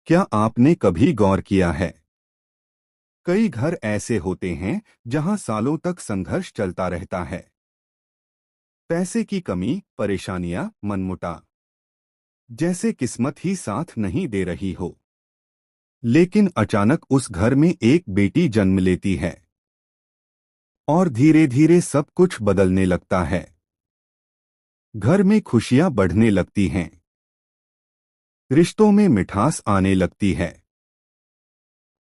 क्या आपने कभी गौर किया है? कई घर ऐसे होते हैं जहां सालों तक संघर्ष चलता रहता है। पैसे की कमी, परेशानियां, मनमुटाव, जैसे किस्मत ही साथ नहीं दे रही हो। लेकिन अचानक उस घर में एक बेटी जन्म लेती है और धीरे धीरे सब कुछ बदलने लगता है। घर में खुशियां बढ़ने लगती हैं, रिश्तों में मिठास आने लगती है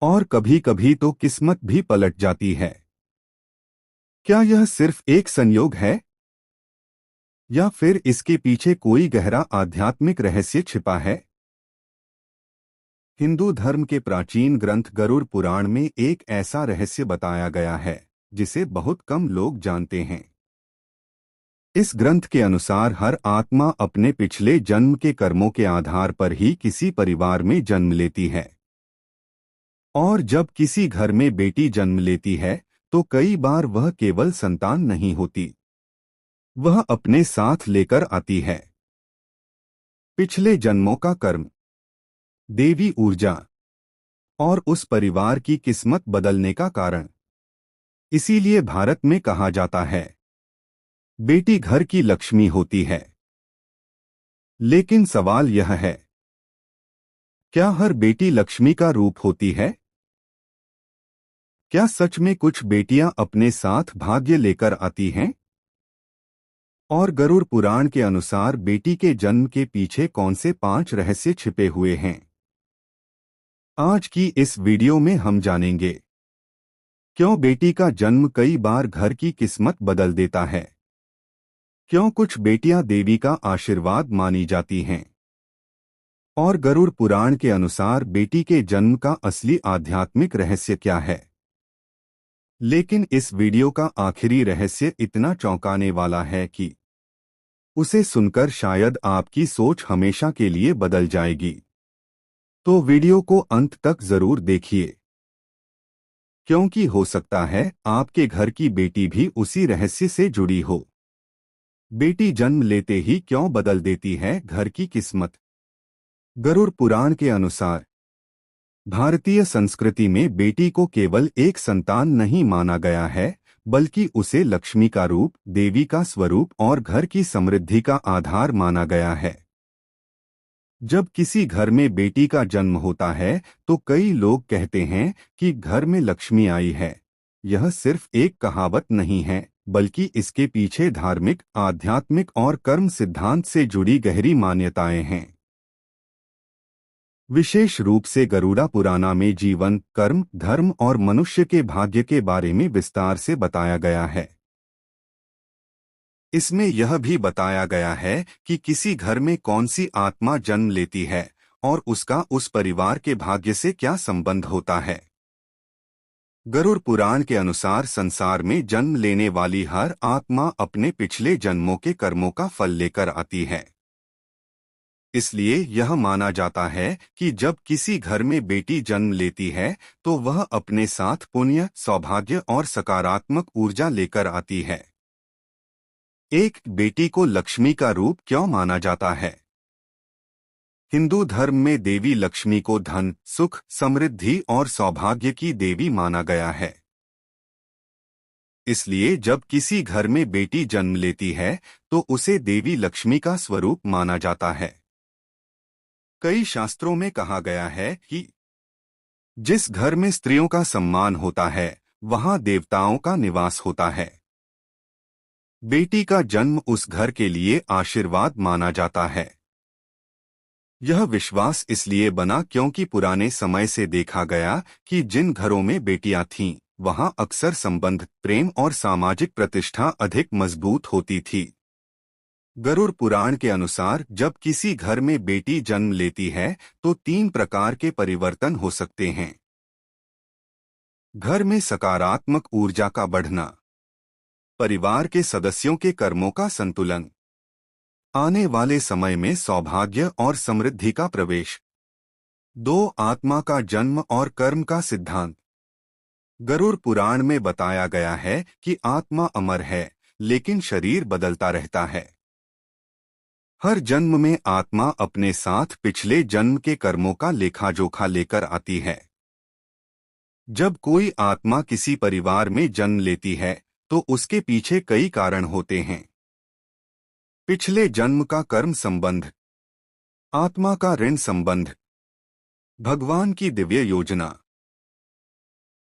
और कभी कभी तो किस्मत भी पलट जाती है। क्या यह सिर्फ एक संयोग है या फिर इसके पीछे कोई गहरा आध्यात्मिक रहस्य छिपा है? हिंदू धर्म के प्राचीन ग्रंथ गरुड़ पुराण में एक ऐसा रहस्य बताया गया है जिसे बहुत कम लोग जानते हैं। इस ग्रंथ के अनुसार हर आत्मा अपने पिछले जन्म के कर्मों के आधार पर ही किसी परिवार में जन्म लेती है और जब किसी घर में बेटी जन्म लेती है तो कई बार वह केवल संतान नहीं होती, वह अपने साथ लेकर आती है पिछले जन्मों का कर्म, देवी ऊर्जा और उस परिवार की किस्मत बदलने का कारण। इसीलिए भारत में कहा जाता है, बेटी घर की लक्ष्मी होती है। लेकिन सवाल यह है, क्या हर बेटी लक्ष्मी का रूप होती है? क्या सच में कुछ बेटियां अपने साथ भाग्य लेकर आती हैं? और गरुड़ पुराण के अनुसार बेटी के जन्म के पीछे कौन से 5 रहस्य छिपे हुए हैं? आज की इस वीडियो में हम जानेंगे क्यों बेटी का जन्म कई बार घर की किस्मत बदल देता है, क्यों कुछ बेटियां देवी का आशीर्वाद मानी जाती हैं और गरुड़ पुराण के अनुसार बेटी के जन्म का असली आध्यात्मिक रहस्य क्या है। लेकिन इस वीडियो का आखिरी रहस्य इतना चौंकाने वाला है कि उसे सुनकर शायद आपकी सोच हमेशा के लिए बदल जाएगी। तो वीडियो को अंत तक जरूर देखिए, क्योंकि हो सकता है आपके घर की बेटी भी उसी रहस्य से जुड़ी हो। बेटी जन्म लेते ही क्यों बदल देती है घर की किस्मत? गरुड़ पुराण के अनुसार भारतीय संस्कृति में बेटी को केवल एक संतान नहीं माना गया है, बल्कि उसे लक्ष्मी का रूप, देवी का स्वरूप और घर की समृद्धि का आधार माना गया है। जब किसी घर में बेटी का जन्म होता है तो कई लोग कहते हैं कि घर में लक्ष्मी आई है। यह सिर्फ एक कहावत नहीं है, बल्कि इसके पीछे धार्मिक, आध्यात्मिक और कर्म सिद्धांत से जुड़ी गहरी मान्यताएं हैं। विशेष रूप से गरुड़ा पुराना में जीवन, कर्म, धर्म और मनुष्य के भाग्य के बारे में विस्तार से बताया गया है। इसमें यह भी बताया गया है कि किसी घर में कौन सी आत्मा जन्म लेती है और उसका उस परिवार के भाग्य से क्या संबंध होता है। गरुड़ पुराण के अनुसार संसार में जन्म लेने वाली हर आत्मा अपने पिछले जन्मों के कर्मों का फल लेकर आती है। इसलिए यह माना जाता है कि जब किसी घर में बेटी जन्म लेती है तो वह अपने साथ पुण्य, सौभाग्य और सकारात्मक ऊर्जा लेकर आती है। एक बेटी को लक्ष्मी का रूप क्यों माना जाता है? हिंदू धर्म में देवी लक्ष्मी को धन, सुख, समृद्धि और सौभाग्य की देवी माना गया है। इसलिए जब किसी घर में बेटी जन्म लेती है तो उसे देवी लक्ष्मी का स्वरूप माना जाता है। कई शास्त्रों में कहा गया है कि जिस घर में स्त्रियों का सम्मान होता है वहां देवताओं का निवास होता है। बेटी का जन्म उस घर के लिए आशीर्वाद माना जाता है। यह विश्वास इसलिए बना क्योंकि पुराने समय से देखा गया कि जिन घरों में बेटियां थीं, वहां अक्सर संबंध, प्रेम और सामाजिक प्रतिष्ठा अधिक मजबूत होती थी। गरुड़ पुराण के अनुसार जब किसी घर में बेटी जन्म लेती है तो 3 प्रकार के परिवर्तन हो सकते हैं। घर में सकारात्मक ऊर्जा का बढ़ना, परिवार के सदस्यों के कर्मों का संतुलन, आने वाले समय में सौभाग्य और समृद्धि का प्रवेश। 2 आत्मा का जन्म और कर्म का सिद्धांत। गरुड़ पुराण में बताया गया है कि आत्मा अमर है, लेकिन शरीर बदलता रहता है। हर जन्म में आत्मा अपने साथ पिछले जन्म के कर्मों का लेखा जोखा लेकर आती है। जब कोई आत्मा किसी परिवार में जन्म लेती है तो उसके पीछे कई कारण होते हैं। पिछले जन्म का कर्म संबंध, आत्मा का ऋण संबंध, भगवान की दिव्य योजना।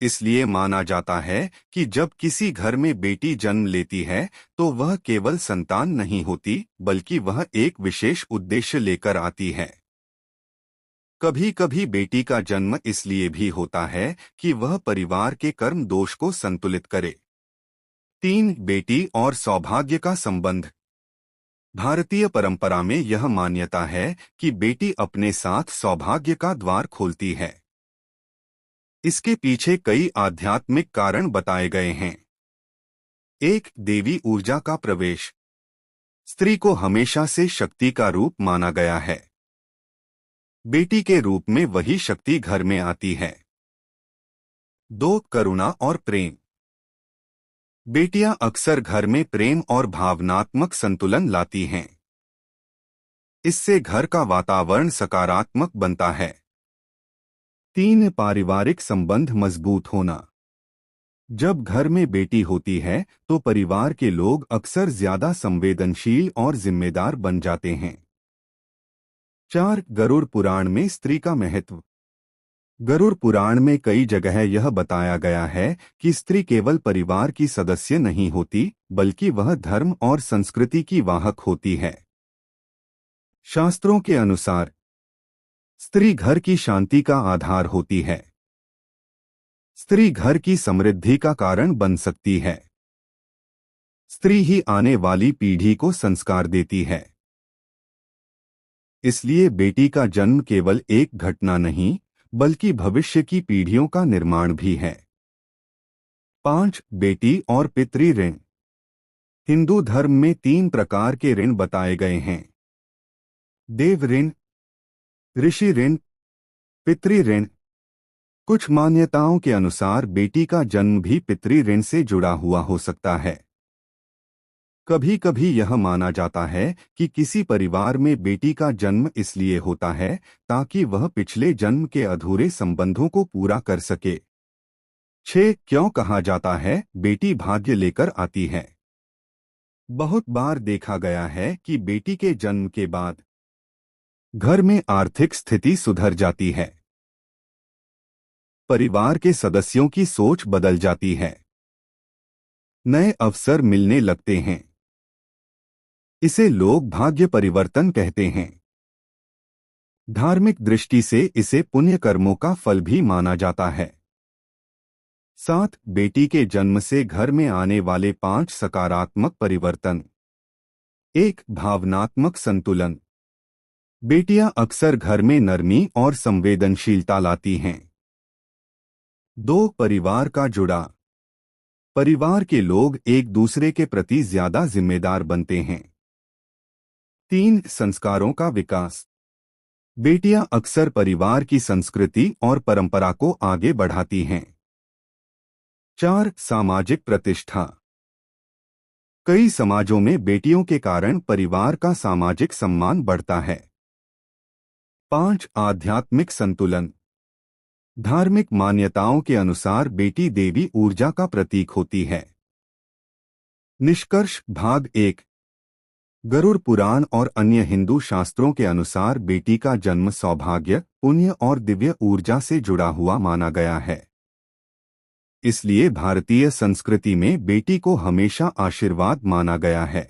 इसलिए माना जाता है कि जब किसी घर में बेटी जन्म लेती है तो वह केवल संतान नहीं होती, बल्कि वह एक विशेष उद्देश्य लेकर आती है। कभी कभी बेटी का जन्म इसलिए भी होता है कि वह परिवार के कर्म दोष को संतुलित करे। 3. बेटी और सौभाग्य का संबंध। भारतीय परंपरा में यह मान्यता है कि बेटी अपने साथ सौभाग्य का द्वार खोलती है। इसके पीछे कई आध्यात्मिक कारण बताए गए हैं। 1. देवी ऊर्जा का प्रवेश। स्त्री को हमेशा से शक्ति का रूप माना गया है। बेटी के रूप में वही शक्ति घर में आती है। 2. करुणा और प्रेम। बेटियां अक्सर घर में प्रेम और भावनात्मक संतुलन लाती हैं। इससे घर का वातावरण सकारात्मक बनता है। 3. पारिवारिक संबंध मजबूत होना। जब घर में बेटी होती है तो परिवार के लोग अक्सर ज्यादा संवेदनशील और जिम्मेदार बन जाते हैं। 4. गरुड़ पुराण में स्त्री का महत्व। गरुड़ पुराण में कई जगह यह बताया गया है कि स्त्री केवल परिवार की सदस्य नहीं होती, बल्कि वह धर्म और संस्कृति की वाहक होती है। शास्त्रों के अनुसार स्त्री घर की शांति का आधार होती है। स्त्री घर की समृद्धि का कारण बन सकती है। स्त्री ही आने वाली पीढ़ी को संस्कार देती है। इसलिए बेटी का जन्म केवल एक घटना नहीं, बल्कि भविष्य की पीढ़ियों का निर्माण भी है। 5. बेटी और पितृ ऋण। हिंदू धर्म में 3 प्रकार के ऋण बताए गए हैं: देव ऋण, ऋषि ऋण, पितृ ऋण। कुछ मान्यताओं के अनुसार बेटी का जन्म भी पितृ ऋण से जुड़ा हुआ हो सकता है। कभी कभी यह माना जाता है कि किसी परिवार में बेटी का जन्म इसलिए होता है ताकि वह पिछले जन्म के अधूरे संबंधों को पूरा कर सके। 6. क्यों कहा जाता है बेटी भाग्य लेकर आती है। बहुत बार देखा गया है कि बेटी के जन्म के बाद घर में आर्थिक स्थिति सुधर जाती है। परिवार के सदस्यों की सोच बदल जाती है। नए अवसर मिलने लगते हैं। इसे लोग भाग्य परिवर्तन कहते हैं। धार्मिक दृष्टि से इसे पुण्य कर्मों का फल भी माना जाता है। 7. बेटी के जन्म से घर में आने वाले 5 सकारात्मक परिवर्तन। 1. भावनात्मक संतुलन। बेटियां अक्सर घर में नरमी और संवेदनशीलता लाती हैं। 2. परिवार का जुड़ा। परिवार के लोग एक दूसरे के प्रति ज्यादा जिम्मेदार बनते हैं। 3. संस्कारों का विकास। बेटियां अक्सर परिवार की संस्कृति और परंपरा को आगे बढ़ाती हैं। 4. सामाजिक प्रतिष्ठा। कई समाजों में बेटियों के कारण परिवार का सामाजिक सम्मान बढ़ता है। 5. आध्यात्मिक संतुलन। धार्मिक मान्यताओं के अनुसार बेटी देवी ऊर्जा का प्रतीक होती है। निष्कर्ष भाग 1। गरुड़ पुराण और अन्य हिंदू शास्त्रों के अनुसार बेटी का जन्म सौभाग्य, पुण्य और दिव्य ऊर्जा से जुड़ा हुआ माना गया है। इसलिए भारतीय संस्कृति में बेटी को हमेशा आशीर्वाद माना गया है।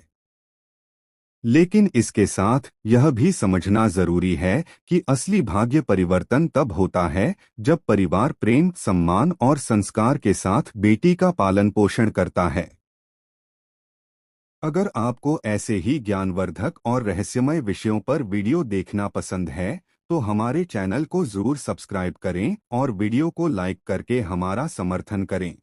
लेकिन इसके साथ यह भी समझना जरूरी है कि असली भाग्य परिवर्तन तब होता है जब परिवार प्रेम, सम्मान और संस्कार के साथ बेटी का पालन पोषण करता है। अगर आपको ऐसे ही ज्ञानवर्धक और रहस्यमय विषयों पर वीडियो देखना पसंद है तो हमारे चैनल को जरूर सब्सक्राइब करें और वीडियो को लाइक करके हमारा समर्थन करें।